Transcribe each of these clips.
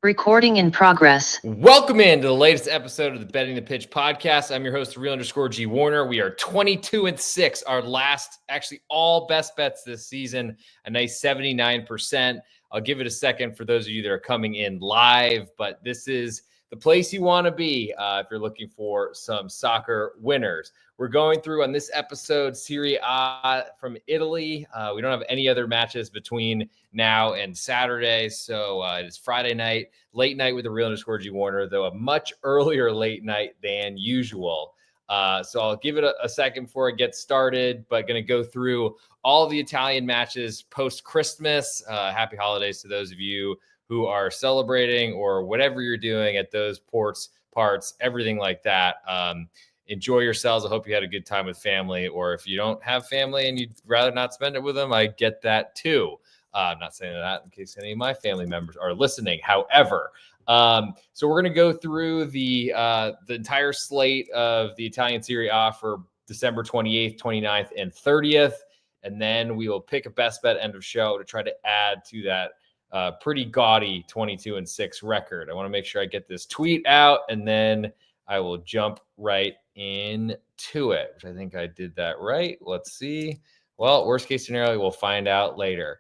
Recording in progress. Welcome into the latest episode of the Betting the Pitch podcast. I'm your host, real_G Warner. We are 22-6. Our last, actually all best bets this season, a nice 79%. I'll give it a second for those of you that are coming in live, but this is the place you want to be if you're looking for some soccer winners. We're going through on this episode Serie A from Italy. We don't have any other matches between now and Saturday, so it is Friday night, late night with the real_G Warner, though a much earlier late night than usual. So I'll give it a second before it gets started, but going to go through all the Italian matches post-Christmas. Happy holidays to those of you who are celebrating or whatever you're doing at those parts, everything like that. Enjoy yourselves. I hope you had a good time with family, or if you don't have family and you'd rather not spend it with them, I get that too. I'm not saying that in case any of my family members are listening. However, so we're going to go through the entire slate of the Italian Serie A for December 28th, 29th, and 30th. And then we will pick a best bet end of show to try to add to that pretty gaudy 22-6 record. I want to make sure I get this tweet out, and then I will jump right into it, which I think I did that right. Let's see. Well, worst case scenario, we'll find out later.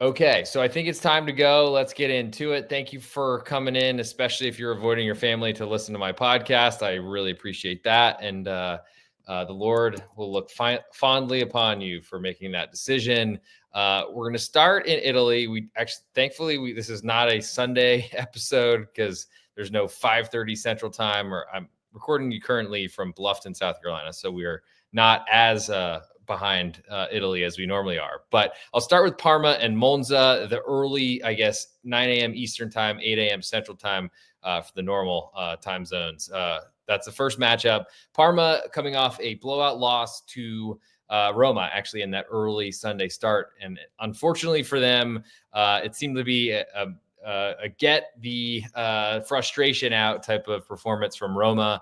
Okay, so I think it's time to go. Let's get into it. Thank you for coming in, especially if you're avoiding your family to listen to my podcast. I really appreciate that. And the Lord will look fondly upon you for making that decision. We're going to start in Italy. Thankfully, this is not a Sunday episode because there's no 5:30 Central Time, or I'm recording you currently from Bluffton, South Carolina. So we are not as behind Italy as we normally are. But I'll start with Parma and Monza, the early, 9 a.m. Eastern time, 8 a.m. Central time for the normal time zones. That's the first matchup. Parma coming off a blowout loss to Roma, actually, in that early Sunday start. And unfortunately for them, it seemed to be a get the frustration out type of performance from Roma.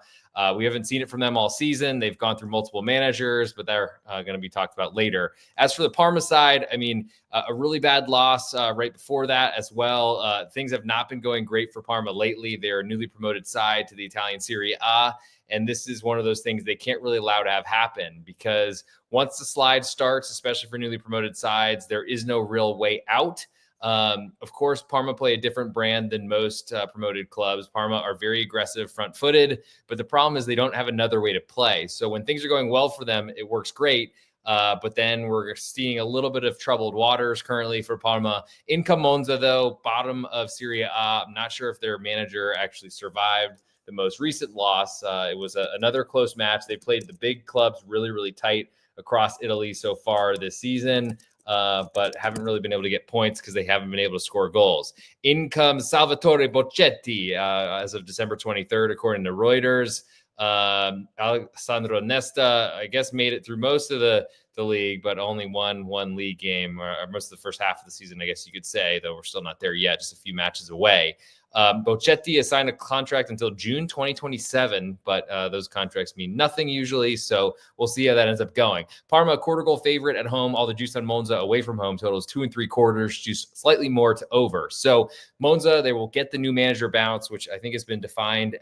We haven't seen it from them all season. They've gone through multiple managers, but they're going to be talked about later. As for the Parma side, a really bad loss right before that as well. Things have not been going great for Parma lately. They're a newly promoted side to the Italian Serie A, and this is one of those things they can't really allow to have happen, because once the slide starts, especially for newly promoted sides, there is no real way out. Of course, Parma play a different brand than most promoted clubs. Parma are very aggressive, front-footed, but the problem is they don't have another way to play. So when things are going well for them, it works great. But then we're seeing a little bit of troubled waters currently for Parma. In come Monza, though, bottom of Serie A. I'm not sure if their manager actually survived the most recent loss. It was another close match. They played the big clubs really, really tight across Italy so far this season. But haven't really been able to get points because they haven't been able to score goals. In comes Salvatore Bocchetti as of December 23rd, according to Reuters. Alessandro Nesta, made it through most of the league, but only won one league game, or most of the first half of the season, I guess you could say, though we're still not there yet, just a few matches away. Bocchetti has signed a contract until June 2027, but those contracts mean nothing usually, so we'll see how that ends up going. Parma, a quarter goal favorite at home. All the juice on Monza away from home totals 2 3/4, juice slightly more to over. So Monza, they will get the new manager bounce, which I think has been defined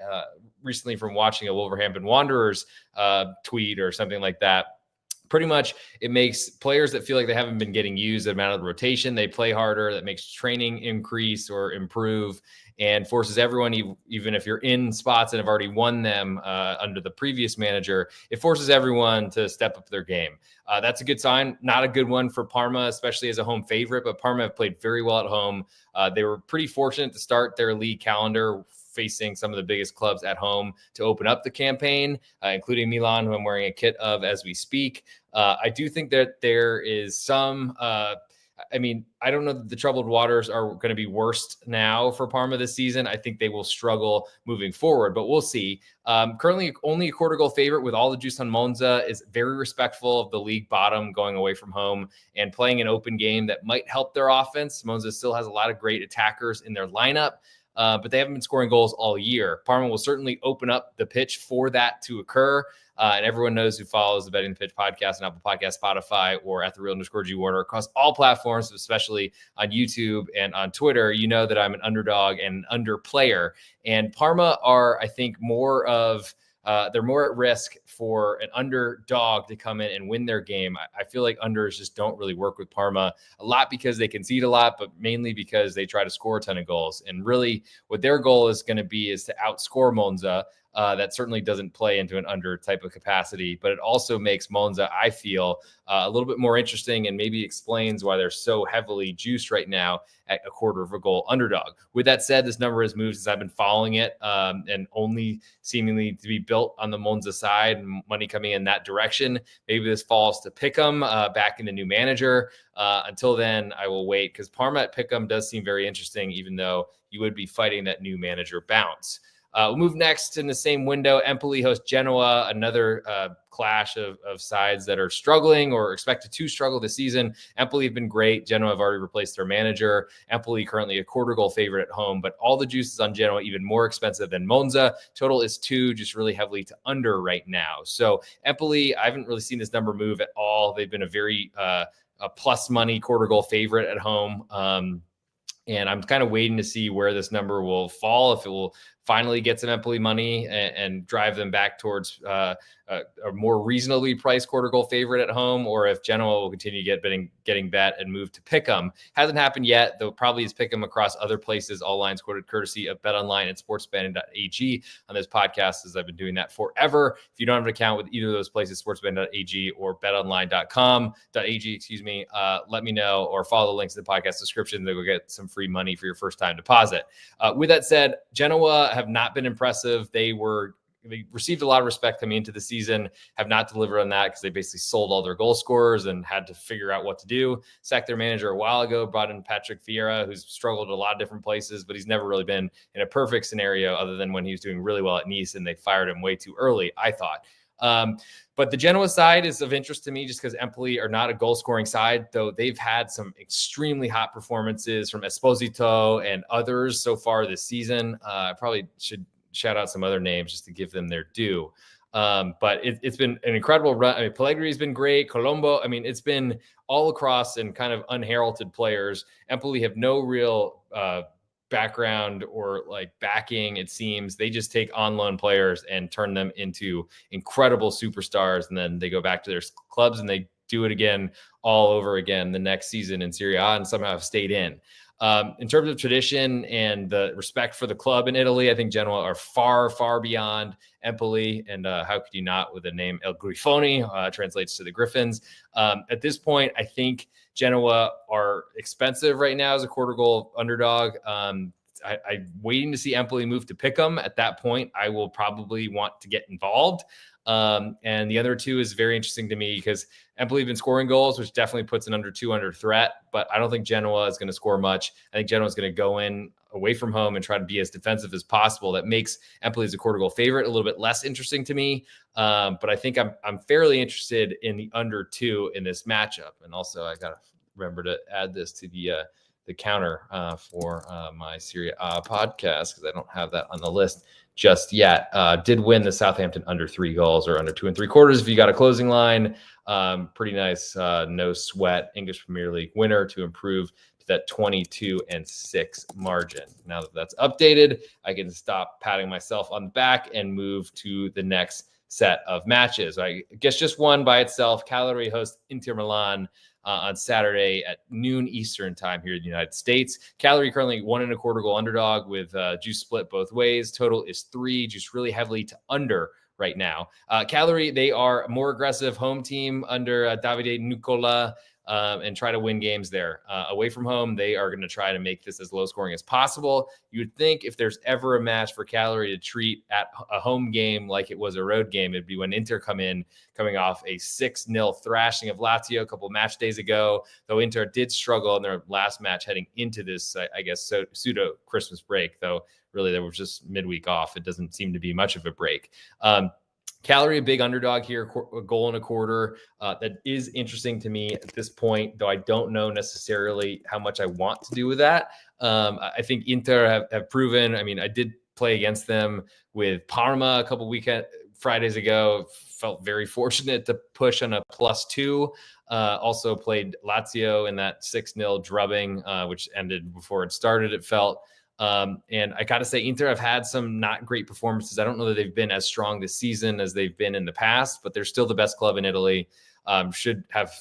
recently from watching a Wolverhampton Wanderers tweet or something like that. Pretty much it makes players that feel like they haven't been getting used amount of the rotation. They play harder. That makes training increase or improve, and forces everyone, even if you're in spots and have already won them under the previous manager, it forces everyone to step up their game. That's a good sign. Not a good one for Parma, especially as a home favorite, but Parma have played very well at home. They were pretty fortunate to start their league calendar facing some of the biggest clubs at home to open up the campaign, including Milan, who I'm wearing a kit of as we speak. I do think that there is some, I don't know that the troubled waters are going to be worst now for Parma this season. I think they will struggle moving forward, but we'll see. Currently only a quarter goal favorite with all the juice on Monza, is very respectful of the league bottom going away from home and playing an open game that might help their offense. Monza still has a lot of great attackers in their lineup. but they haven't been scoring goals all year. Parma will certainly open up the pitch for that to occur. And everyone knows who follows the Betting the Pitch podcast and Apple Podcast, Spotify, or at the real_G Warner across all platforms, especially on YouTube and on Twitter. You know that I'm an underdog and an under player. And Parma are, I think, they're more at risk for an underdog to come in and win their game. I feel like unders just don't really work with Parma, a lot because they concede a lot, but mainly because they try to score a ton of goals. And really what their goal is going to be is to outscore Monza. That certainly doesn't play into an under type of capacity, but it also makes Monza, I feel, a little bit more interesting and maybe explains why they're so heavily juiced right now at a quarter of a goal underdog. With that said, this number has moved since I've been following it, and only seemingly to be built on the Monza side, money coming in that direction. Maybe this falls to Pick'em back in the new manager. Until then, I will wait because Parma at Pick'em does seem very interesting, even though you would be fighting that new manager bounce. We'll move next in the same window. Empoli hosts Genoa, another clash of sides that are struggling or expected to struggle this season. Empoli have been great. Genoa have already replaced their manager. Empoli currently a quarter goal favorite at home, but all the juices on Genoa even more expensive than Monza. Total is 2, just really heavily to under right now. So Empoli, I haven't really seen this number move at all. They've been a very a plus money quarter goal favorite at home. And I'm kind of waiting to see where this number will fall, if it will finally get some Empoli money and drive them back towards a more reasonably priced quarter goal favorite at home, or if Genoa will continue getting bet and move to Pick'em. Hasn't happened yet, though probably is Pick'em across other places. All lines quoted courtesy of BetOnline and Sportsbetting.ag on this podcast, as I've been doing that forever. If you don't have an account with either of those places, Sportsbetting.ag or BetOnline.ag, let me know, or follow the links in the podcast description. They'll get some free money for your first time deposit. With that said, Genoa have not been impressive. They received a lot of respect coming into the season, have not delivered on that because they basically sold all their goal scorers and had to figure out what to do. Sacked their manager a while ago, brought in Patrick Vieira, who's struggled a lot of different places, but he's never really been in a perfect scenario other than when he was doing really well at Nice and they fired him way too early, I thought. But the Genoa side is of interest to me just because Empoli are not a goal-scoring side, though they've had some extremely hot performances from Esposito and others so far this season. I probably should shout out some other names just to give them their due. But it's been an incredible run. I mean, Pellegrini's been great. Colombo, I mean, it's been all across and kind of unheralded players. Empoli have no real background or like backing, it seems. They just take on loan players and turn them into incredible superstars, and then they go back to their clubs and they do it again all over again the next season in Serie A and somehow have stayed in. In terms of tradition and the respect for the club in Italy, I think Genoa are far, far beyond Empoli. And how could you not with the name El Grifoni, translates to the Griffins. At this point, I think Genoa are expensive right now as a quarter goal underdog. I'm waiting to see Empoli move to Pick'em. At that point, I will probably want to get involved. And the other two is very interesting to me because Empoli have been scoring goals, which definitely puts an under 200 threat, but I don't think Genoa is going to score much. I think Genoa is going to go in away from home and try to be as defensive as possible. That makes Empoli as a quarter goal favorite a little bit less interesting to me. But I think I'm fairly interested in the under 2 in this matchup. And also I got to remember to add this to the counter for my Serie A podcast, because I don't have that on the list just yet. Did win the Southampton under 3 goals or under 2 3/4. If you got a closing line, pretty nice, no sweat English Premier League winner to improve to that 22-6 margin. Now that that's updated, I can stop patting myself on the back and move to the next set of matches. I guess just one by itself. Cagliari hosts Inter Milan on Saturday at noon Eastern time here in the United States. Cagliari currently 1 1/4 goal underdog with juice split both ways. Total is 3, juice really heavily to under right now. Cagliari, they are a more aggressive home team under Davide Nicola and try to win games there. Away from home, they are going to try to make this as low scoring as possible. You would think if there's ever a match for Cagliari to treat at a home game like it was a road game, it'd be when Inter coming off a 6-0 thrashing of Lazio a couple match days ago, though Inter did struggle in their last match heading into this, I guess, pseudo Christmas break, though really they were just midweek off. It doesn't seem to be much of a break. Cagliari, a big underdog here, a goal and a quarter. That is interesting to me at this point, though I don't know necessarily how much I want to do with that. I think Inter have proven. I mean, I did play against them with Parma a couple Fridays ago. Felt very fortunate to push on a +2. Also played Lazio in that 6-0 drubbing, which ended before it started, it felt. And I got to say, Inter have had some not great performances. I don't know that they've been as strong this season as they've been in the past, but they're still the best club in Italy. Should have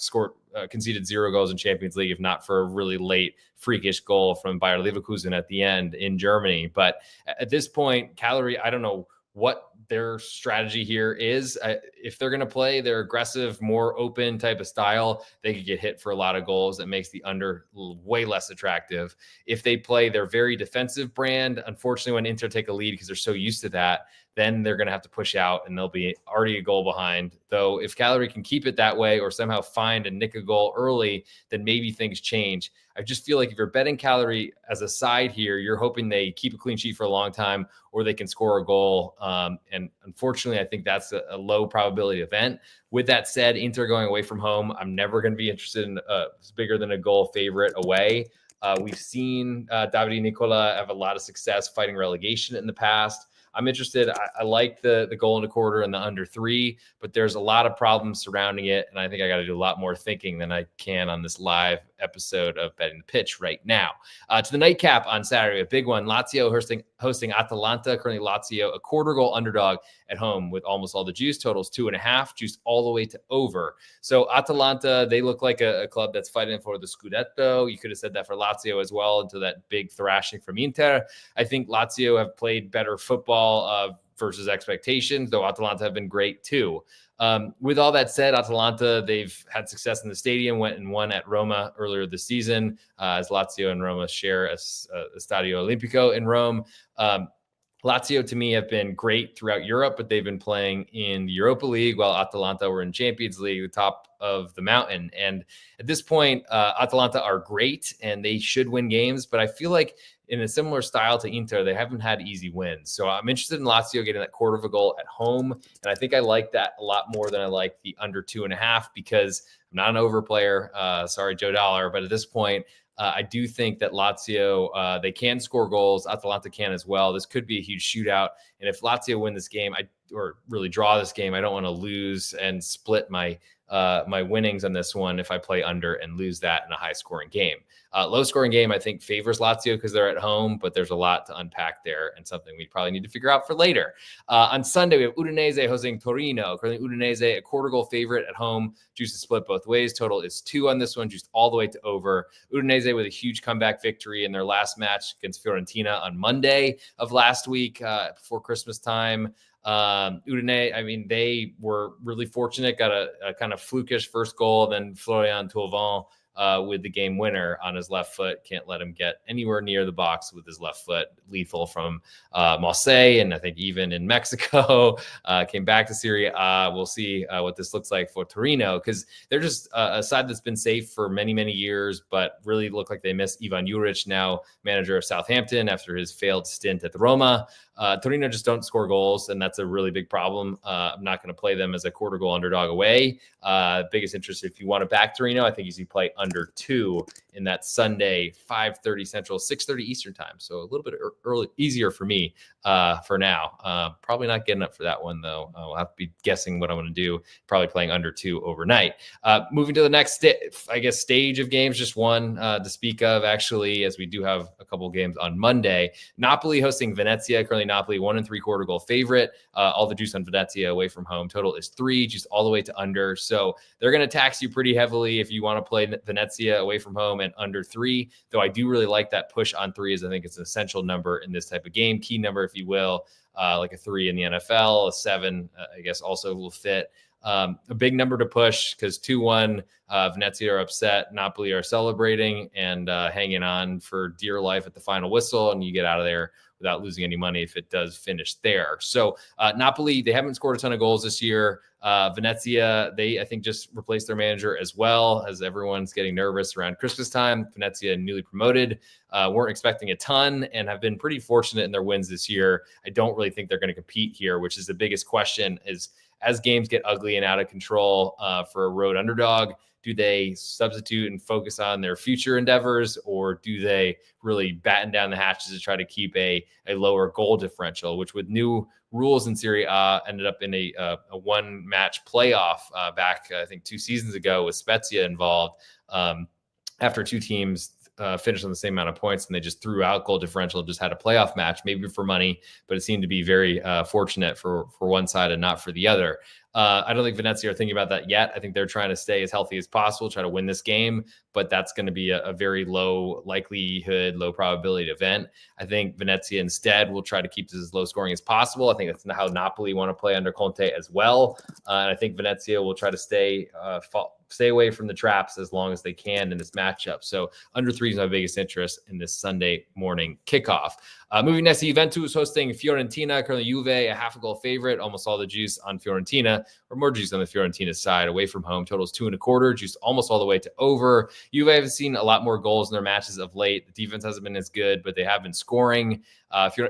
conceded 0 goals in Champions League, if not for a really late freakish goal from Bayer Leverkusen at the end in Germany. But at this point, Cagliari, I don't know what their strategy here is. If they're going to play their aggressive, more open type of style, they could get hit for a lot of goals. That makes the under way less attractive. If they play their very defensive brand, unfortunately, when Inter take a lead because they're so used to that, then they're going to have to push out and they'll be already a goal behind. Though if Cagliari can keep it that way or somehow find and nick a goal early, then maybe things change. I just feel like if you're betting Cagliari as a side here, you're hoping they keep a clean sheet for a long time or they can score a goal. And unfortunately, I think that's a low probability event. With that said, Inter going away from home, I'm never going to be interested in bigger than a goal favorite away. We've seen Davide Nicola have a lot of success fighting relegation in the past. I'm interested. I like the goal and a quarter and the under 3, but there's a lot of problems surrounding it. And I think I got to do a lot more thinking than I can on this live episode of Betting the Pitch right now. To the nightcap on Saturday, a big one. Lazio hosting Atalanta. Currently Lazio, a quarter goal underdog at home with almost all the juice. Totals 2.5, juiced all the way to over. So Atalanta, they look like a club that's fighting for the Scudetto. You could have said that for Lazio as well, until that big thrashing from Inter. I think Lazio have played better football versus expectations, though Atalanta have been great too. With all that said, Atalanta, they've had success in the stadium, went and won at Roma earlier this season, as Lazio and Roma share a Stadio Olimpico in Rome. Lazio, to me, have been great throughout Europe, but they've been playing in the Europa League while Atalanta were in Champions League, the top of the mountain. And at this point, Atalanta are great and they should win games, but I feel like in a similar style to Inter, they haven't had easy wins. So I'm interested in Lazio getting that quarter of a goal at home. And I think I like that a lot more than I like the under 2.5 because I'm not an over player. Sorry, Joe Dollar. But at this point, I do think that Lazio, they can score goals. Atalanta can as well. This could be a huge shootout. And if Lazio win this game, or really draw this game, I don't want to lose and split my winnings on this one if I play under and lose that in a high scoring game. Low scoring game, I think, favors Lazio because they're at home, but there's a lot to unpack there and something we probably need to figure out for later. On Sunday, we have Udinese hosting Torino. Currently, Udinese, a quarter goal favorite at home. Juice is split both ways. Total is 2 on this one, juiced all the way to over. Udinese with a huge comeback victory in their last match against Fiorentina on Monday of last week before Christmas time. Udine, I mean, they were really fortunate, got a kind of flukish first goal, then Florian Thauvin with the game winner on his left foot. Can't let him get anywhere near the box with his left foot. Lethal from Marseille, and I think even in Mexico, came back to Serie. We'll see what this looks like for Torino, because they're just a side that's been safe for many, many years, but really look like they miss Ivan Juric, now manager of Southampton, after his failed stint at Roma. Torino just don't score goals, and that's a really big problem. I'm not going to play them as a quarter goal underdog away. Biggest interest, if you want to back Torino, I think you should play under 2 in that Sunday, 5:30 Central, 6:30 Eastern time. So a little bit early, easier for me for now. Probably not getting up for that one, though. I'll have to be guessing what I'm going to do. Probably playing under 2 overnight. Moving to the next, stage of games, just one to speak of, actually, as we do have a couple games on Monday. Napoli hosting Venezia. Currently, Napoli 1 3/4 goal favorite. All the juice on Venezia away from home. Total is 3, juice all the way to under. So they're going to tax you pretty heavily if you want to play Venezia away from home and under 3. Though I do really like that push on 3, as I think it's an essential number in this type of game. Key number, if you will, like a 3 in the NFL, a 7, I guess, also will fit. A big number to push because 2-1, Venezia are upset. Napoli are celebrating and hanging on for dear life at the final whistle, and you get out of there without losing any money if it does finish there. So Napoli, they haven't scored a ton of goals this year. Venezia, I think, just replaced their manager as well, as everyone's getting nervous around Christmas time. Venezia, newly promoted, weren't expecting a ton and have been pretty fortunate in their wins this year. I don't really think they're going to compete here, which is the biggest question, is as games get ugly and out of control for a road underdog, do they substitute and focus on their future endeavors, or do they really batten down the hatches to try to keep a lower goal differential, which with new rules in Serie A ended up in a one-match playoff back, I think, 2 seasons ago with Spezia involved after 2 teams finished on the same amount of points, and they just threw out goal differential, just had a playoff match, maybe for money, but it seemed to be very fortunate for one side and not for the other. I don't think Venezia are thinking about that yet. I think they're trying to stay as healthy as possible, try to win this game, but that's going to be a very low likelihood, low probability event. I think Venezia instead will try to keep this as low scoring as possible. I think that's how Napoli want to play under Conte as well. And I think Venezia will try to stay away from the traps as long as they can in this matchup. So under 3 is my biggest interest in this Sunday morning kickoff. Moving next to Juventus hosting Fiorentina, currently Juve, a half a goal favorite, almost all the juice on Fiorentina, or more juice on the Fiorentina side, away from home. Totals 2.25, juice almost all the way to over. Juve have seen a lot more goals in their matches of late. The defense hasn't been as good, but they have been scoring.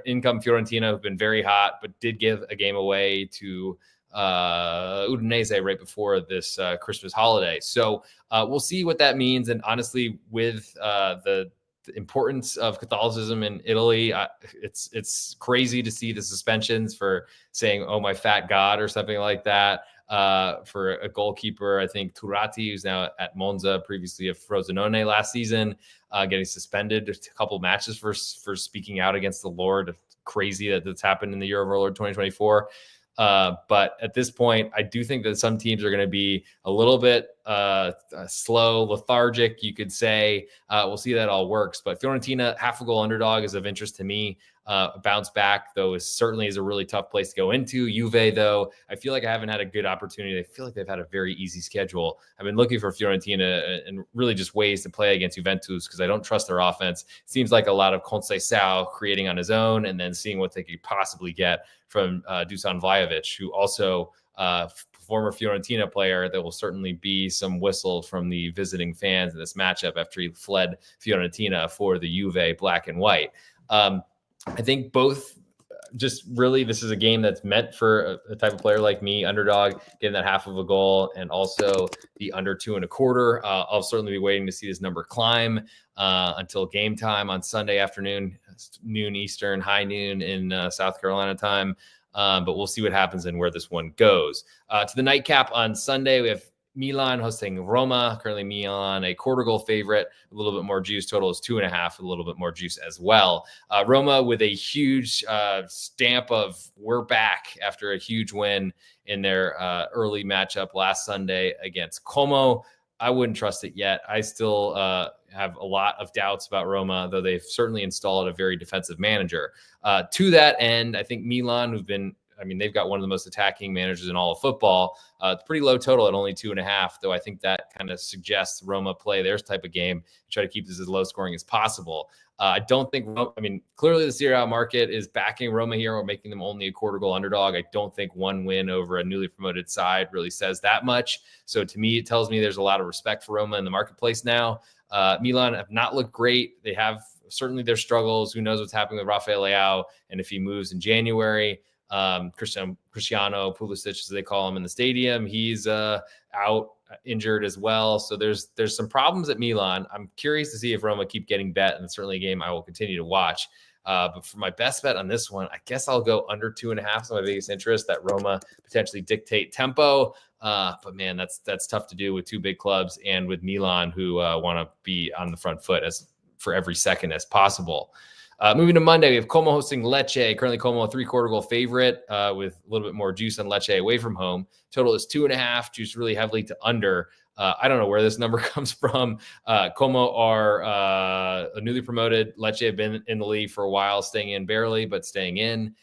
Income Fiorentina have been very hot, but did give a game away to Udinese right before this Christmas holiday. So we'll see what that means. And honestly, with the importance of Catholicism in Italy, it's crazy to see the suspensions for saying, "Oh, my fat God," or something like that. For a goalkeeper, I think Turati, who's now at Monza, previously at Frosinone last season, getting suspended a couple matches for speaking out against the Lord. Crazy that's happened in the year of our Lord 2024. But at this point, I do think that some teams are going to be a little bit slow, lethargic, you could say. We'll see that all works. But Fiorentina, half a goal underdog, is of interest to me. Bounce back, though, is a really tough place to go into. Juve, though, I feel like I haven't had a good opportunity. I feel like they've had a very easy schedule. I've been looking for Fiorentina and really just ways to play against Juventus because I don't trust their offense. It seems like a lot of Conceição creating on his own and then seeing what they could possibly get from Dusan Vlahovic, who also former Fiorentina player. There will certainly be some whistle from the visiting fans in this matchup after he fled Fiorentina for the Juve black and white. I think both just really, this is a game that's meant for a type of player like me, underdog, getting that half of a goal, and also the under 2.25. I'll certainly be waiting to see this number climb until game time on Sunday afternoon, noon Eastern, high noon in South Carolina time. But we'll see what happens and where this one goes. To the nightcap on Sunday, we have Milan hosting Roma. Currently Milan, a quarter goal favorite, a little bit more juice. Total is 2.5, a little bit more juice as well. Roma with a huge stamp of we're back after a huge win in their early matchup last Sunday against Como. I wouldn't trust it yet. I still have a lot of doubts about Roma, though they've certainly installed a very defensive manager. To that end, I think Milan, they've got one of the most attacking managers in all of football. It's pretty low total at only 2.5, though I think that kind of suggests Roma play their type of game, try to keep this as low scoring as possible. I don't think, clearly the Serie A market is backing Roma here or making them only a quarter goal underdog. I don't think one win over a newly promoted side really says that much. So to me, it tells me there's a lot of respect for Roma in the marketplace now. Milan have not looked great. They have certainly their struggles. Who knows what's happening with Rafael Leao and if he moves in January. Cristiano Pulisic, as they call him in the stadium, he's out injured as well. So there's some problems at Milan. I'm curious to see if Roma keep getting bet, and it's certainly a game I will continue to watch. But for my best bet on this one, I guess I'll go under 2.5. So my biggest interest, that Roma potentially dictate tempo. But man, that's tough to do with two big clubs and with Milan, who want to be on the front foot as for every second as possible. Moving to Monday, we have Como hosting Lecce. Currently, Como a 3/4 goal favorite with a little bit more juice on Lecce away from home. Total is 2.5, juice really heavily to under. I don't know where this number comes from. Como are a newly promoted. Lecce have been in the league for a while, staying in barely, but staying in.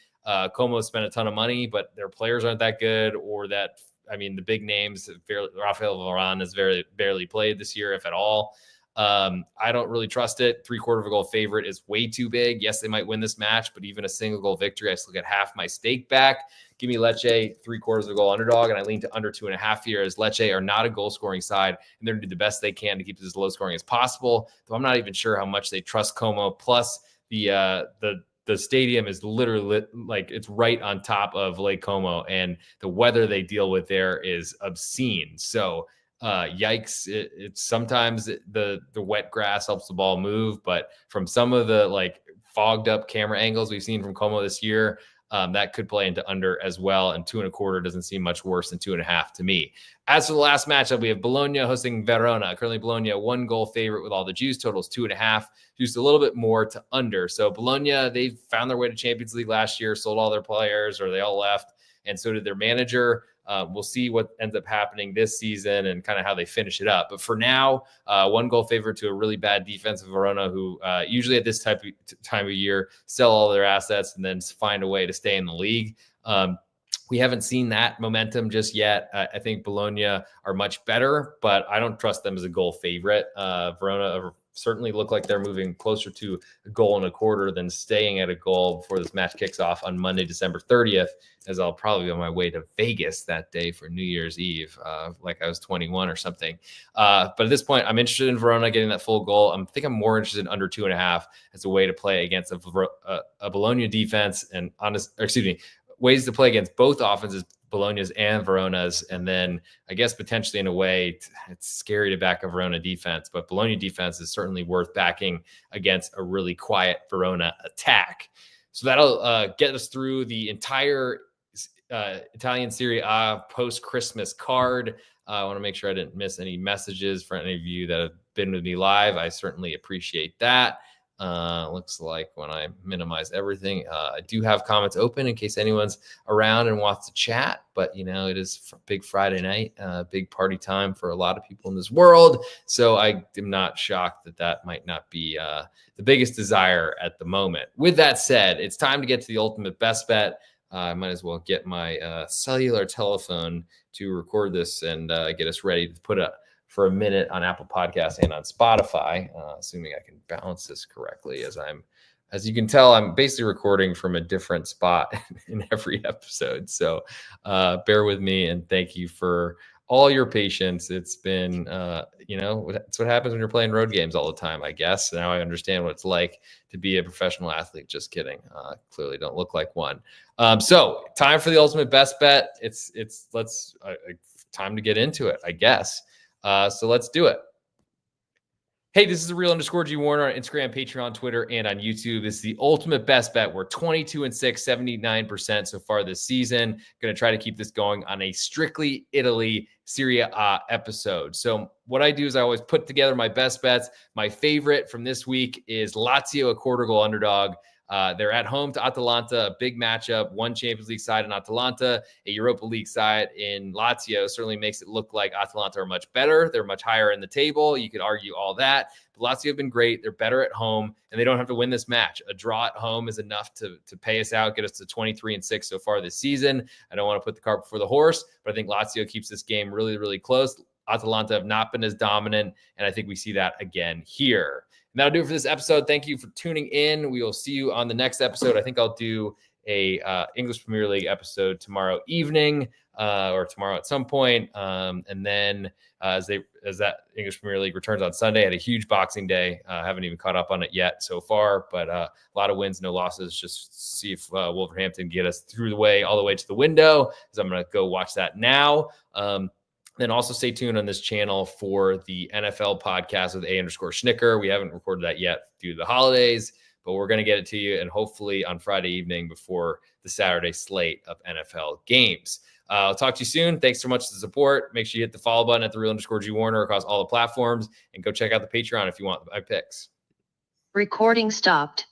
Como spent a ton of money, but their players aren't that good or that I mean, the big names, Rafael Varane has barely played this year, if at all. I don't really trust it. 3/4 of a goal favorite is way too big. Yes, they might win this match, but even a single goal victory, I still get half my stake back. Give me Lecce 3/4 of a goal underdog, and I lean to under 2.5 here, as Lecce are not a goal scoring side, and they're going to do the best they can to keep this as low scoring as possible. Though I'm not even sure how much they trust Como. Plus, the stadium is literally like it's right on top of Lake Como, and the weather they deal with there is obscene. So yikes. It's sometimes the wet grass helps the ball move, but from some of the like fogged up camera angles we've seen from Como this year, that could play into under as well. And 2.25 doesn't seem much worse than 2.5 to me. As for the last matchup, we have Bologna hosting Verona. Currently, Bologna 1-goal favorite with all the juice. Totals 2.5. Juiced a little bit more to under. So Bologna, they found their way to Champions League last year, sold all their players, or they all left, and so did their manager. We'll see what ends up happening this season and kind of how they finish it up. But for now, 1-goal favorite to a really bad defensive Verona, who usually at this time of year sell all their assets and then find a way to stay in the league. We haven't seen that momentum just yet. I think Bologna are much better, but I don't trust them as a goal favorite. Verona certainly look like they're moving closer to 1.25 than staying at a goal before this match kicks off on Monday, December 30th, as I'll probably be on my way to Vegas that day for New Year's Eve, like I was 21 or something. But at this point, I'm interested in Verona getting that full goal. I think I'm more interested in under 2.5 as a way to play against a Bologna defense and ways to play against both offenses, Bologna's and Verona's. And then I guess potentially in a way, it's scary to back a Verona defense, but Bologna defense is certainly worth backing against a really quiet Verona attack. So that'll get us through the entire Italian Serie A post-Christmas card. I want to make sure I didn't miss any messages for any of you that have been with me live. I certainly appreciate that. Looks like when I minimize everything, I do have comments open in case anyone's around and wants to chat, but it is big Friday night, big party time for a lot of people in this world. So I am not shocked that might not be the biggest desire at the moment. With that said, it's time to get to the ultimate best bet. I might as well get my cellular telephone to record this and get us ready to put up for a minute on Apple Podcasts and on Spotify, assuming I can balance this correctly. As you can tell, I'm basically recording from a different spot in every episode. So bear with me and thank you for all your patience. It's been, it's what happens when you're playing road games all the time, I guess. Now I understand what it's like to be a professional athlete. Just kidding. Clearly don't look like one. So time for the ultimate best bet. It's time to get into it, I guess. So let's do it. Hey, this is the real_G Warner on Instagram, Patreon, Twitter, and on YouTube. This is the ultimate best bet. We're 22-6, 79% so far this season. Going to try to keep this going on a strictly Italy Serie A episode. So what I do is I always put together my best bets. My favorite from this week is Lazio, a 1/4 goal underdog. They're at home to Atalanta, a big matchup, one Champions League side in Atalanta, a Europa League side in Lazio. Certainly makes it look like Atalanta are much better. They're much higher in the table. You could argue all that. But Lazio have been great. They're better at home, and they don't have to win this match. A draw at home is enough to pay us out, get us to 23-6 so far this season. I don't want to put the cart before the horse, but I think Lazio keeps this game really, really close. Atalanta have not been as dominant, and I think we see that again here. And that'll do it for this episode. Thank you for tuning in. We will see you on the next episode. I think I'll do a English Premier League episode tomorrow evening or tomorrow at some point. And then as that English Premier League returns on Sunday, I had a huge Boxing Day. Haven't even caught up on it yet so far, but a lot of wins, no losses. Just see if Wolverhampton get us all the way to the window, because I'm going to go watch that now. Then also stay tuned on this channel for the NFL podcast with A_Schnicker. We haven't recorded that yet due to the holidays, but we're going to get it to you, and hopefully on Friday evening before the Saturday slate of NFL games. I'll talk to you soon. Thanks so much for the support. Make sure you hit the follow button at the real_G Warner across all the platforms, and go check out the Patreon if you want my picks. Recording stopped.